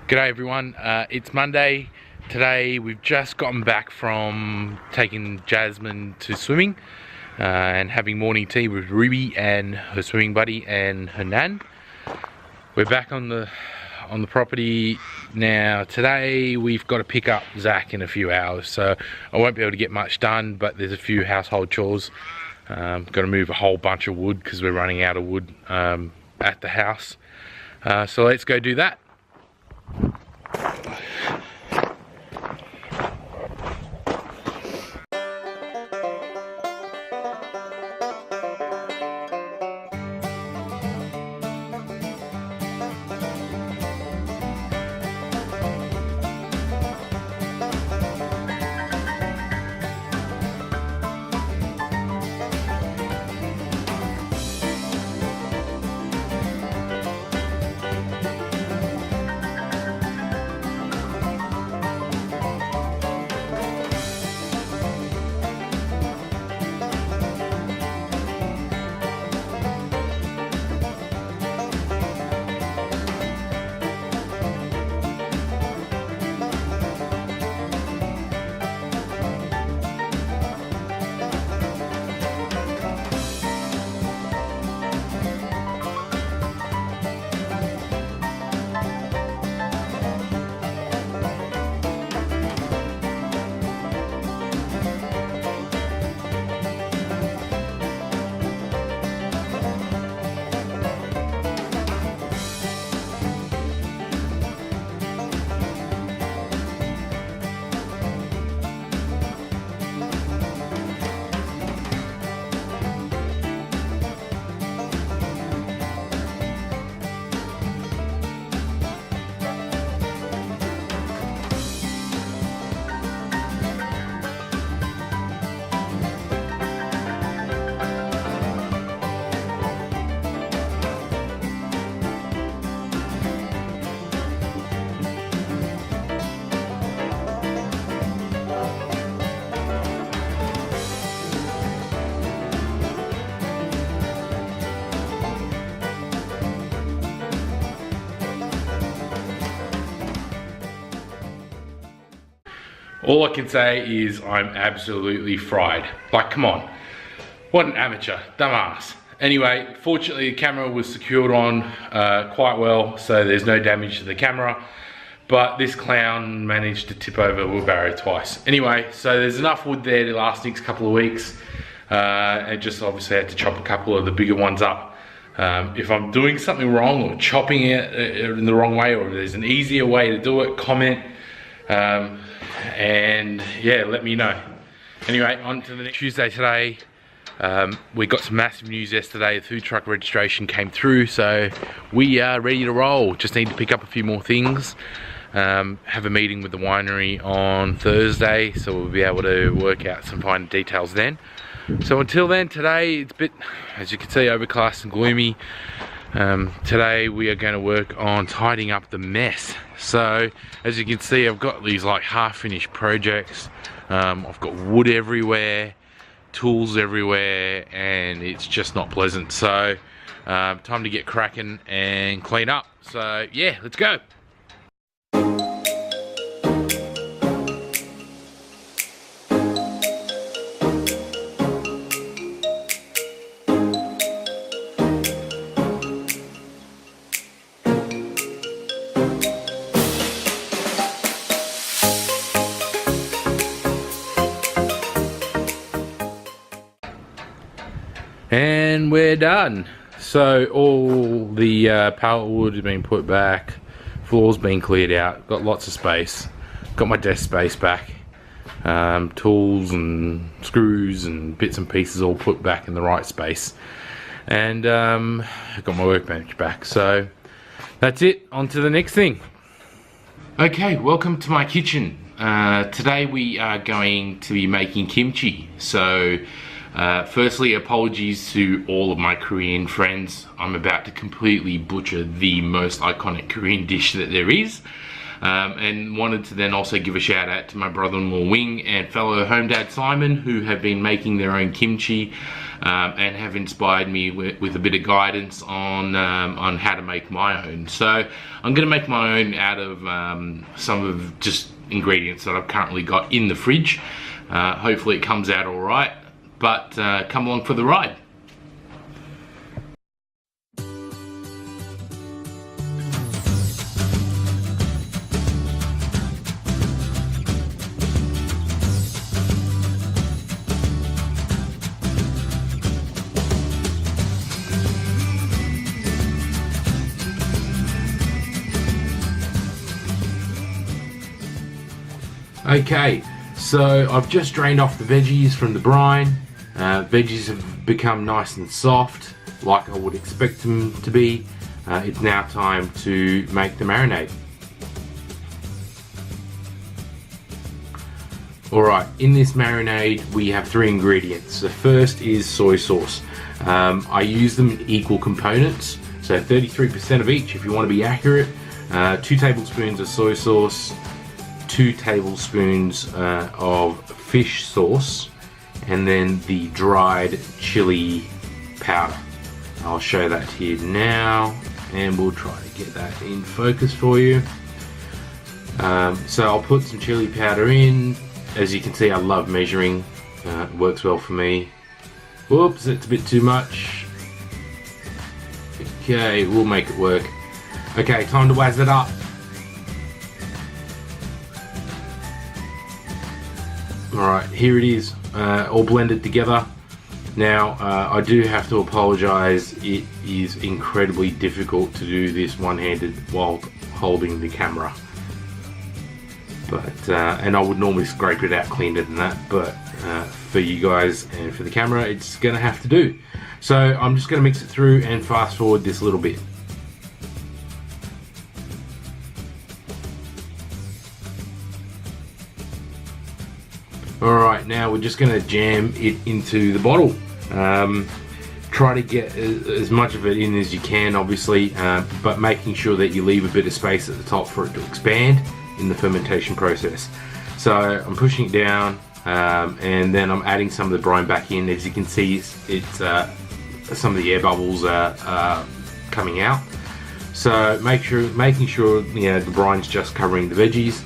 G'day everyone, it's Monday. Today we've just gotten back from taking Jasmine to swimming and having morning tea with Ruby and her swimming buddy and her nan. We're back on the property now. Today we've got to pick up Zach in a few hours, so I won't be able to get much done, but there's a few household chores. Got to move a whole bunch of wood because we're running out of wood at the house. So let's go do that. All I can say is I'm absolutely fried. Like, come on. What an amateur. Dumbass. Anyway, fortunately the camera was secured on quite well, so there's no damage to the camera. But this clown managed to tip over a wheelbarrow twice. Anyway, so there's enough wood there to last next couple of weeks. And just obviously had to chop a couple of the bigger ones up. If I'm doing something wrong or chopping it in the wrong way, or if there's an easier way to do it, comment. And yeah, let me know. Anyway, on to the next Tuesday today. We got some massive news yesterday. The food truck registration came through, so we are ready to roll. Just need to pick up a few more things. Have a meeting with the winery on Thursday, so we'll be able to work out some finer details then. So until then, today it's a bit, as you can see, overcast and gloomy. Today we are going to work on tidying up the mess. So as you can see, I've got these like half-finished projects. I've got wood everywhere, tools everywhere, and it's just not pleasant. So time to get cracking and clean up. So yeah, let's go. And we're done. So all the pallet wood has been put back, floor's been cleared out, got lots of space, got my desk space back, tools and screws and bits and pieces all put back in the right space, and I've got my workbench back. So that's it, on to the next thing. Okay, welcome to my kitchen. Today we are going to be making kimchi. So firstly, apologies to all of my Korean friends. I'm about to completely butcher the most iconic Korean dish that there is. and wanted to then also give a shout out to my brother-in-law Wing and fellow home dad Simon, who have been making their own kimchi and have inspired me with a bit of guidance on how to make my own. So I'm going to make my own out of some of just ingredients that I've currently got in the fridge. Hopefully it comes out all right, but come along for the ride. Okay, so I've just drained off the veggies from the brine. Veggies have become nice and soft, like I would expect them to be. It's now time to make the marinade. Alright, in this marinade we have 3 ingredients. The first is soy sauce. I use them in equal components, so 33% of each if you want to be accurate. 2 tablespoons of soy sauce, 2 tablespoons of fish sauce, and then the dried chili powder. I'll show that to you now, and we'll try to get that in focus for you. So I'll put some chili powder in. As you can see, I love measuring. It works well for me. Whoops, it's a bit too much. Okay, we'll make it work. Okay, time to wazz it up. Alright, here it is, all blended together. Now, I do have to apologise, it is incredibly difficult to do this one-handed while holding the camera. But, and I would normally scrape it out cleaner than that, but for you guys and for the camera, it's going to have to do. So I'm just going to mix it through and fast forward this little bit. Alright, now we're just going to jam it into the bottle. Try to get as much of it in as you can, obviously, but making sure that you leave a bit of space at the top for it to expand in the fermentation process. So I'm pushing it down, and then I'm adding some of the brine back in. As you can see, it's some of the air bubbles are coming out. So making sure the brine's just covering the veggies.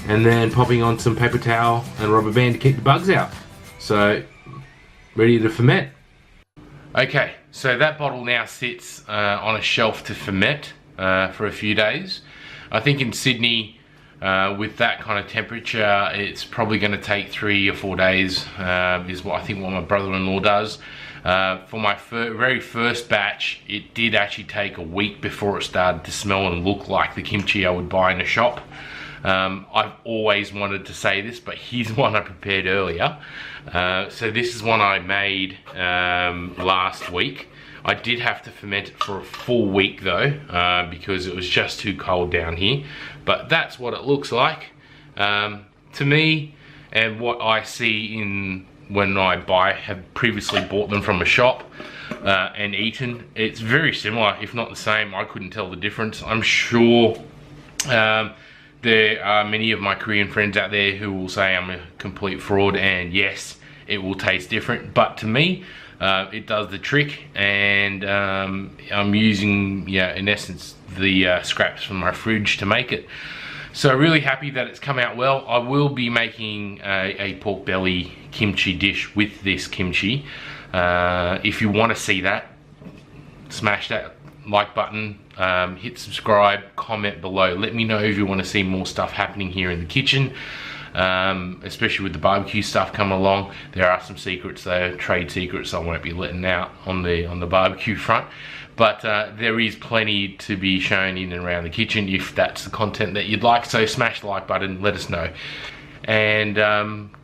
And then popping on some paper towel and rubber band to keep the bugs out. So, ready to ferment. Okay, so that bottle now sits on a shelf to ferment for a few days. I think in Sydney, with that kind of temperature, it's probably going to take 3 or 4 days, is what I think what my brother-in-law does. For my very first batch, it did actually take a week before it started to smell and look like the kimchi I would buy in a shop. I've always wanted to say this, but here's one I prepared earlier. So this is one I made last week. I did have to ferment it for a full week though, because it was just too cold down here. But that's what it looks like. To me, and what I see when I have previously bought them from a shop and eaten, it's very similar, if not the same. I couldn't tell the difference. I'm sure there are many of my Korean friends out there who will say I'm a complete fraud, and yes, it will taste different, but to me it does the trick. And I'm using, in essence, the scraps from my fridge to make it. So really happy that it's come out well. I will be making a pork belly kimchi dish with this kimchi. If you want to see that, smash that like button, hit subscribe, comment below. Let me know if you want to see more stuff happening here in the kitchen, especially with the barbecue stuff coming along. There are some secrets though, trade secrets I won't be letting out on the barbecue front, but there is plenty to be shown in and around the kitchen if that's the content that you'd like. So smash the like button, let us know, and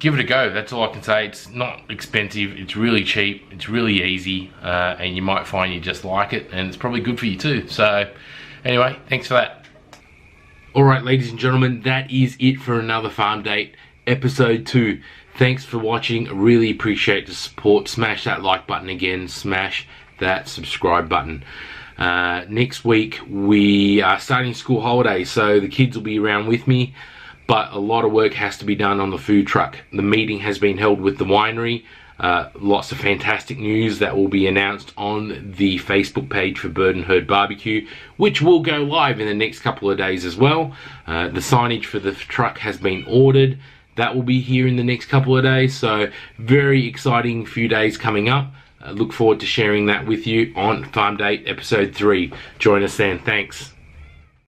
give it a go. That's all I can say. It's not expensive, it's really cheap, it's really easy, and you might find you just like it, and it's probably good for you too. So anyway, thanks for that. Alright, ladies and gentlemen, that is it for another Farmdate episode 2. Thanks for watching. I really appreciate the support. Smash that like button again, smash that subscribe button. Next week we are starting school holidays, so the kids will be around with me, but a lot of work has to be done on the food truck. The meeting has been held with the winery. Lots of fantastic news that will be announced on the Facebook page for Bird and Herd Barbecue, which will go live in the next couple of days as well. The signage for the truck has been ordered. That will be here in the next couple of days, so very exciting few days coming up. Look forward to sharing that with you on Farmdate episode 3. Join us then. Thanks.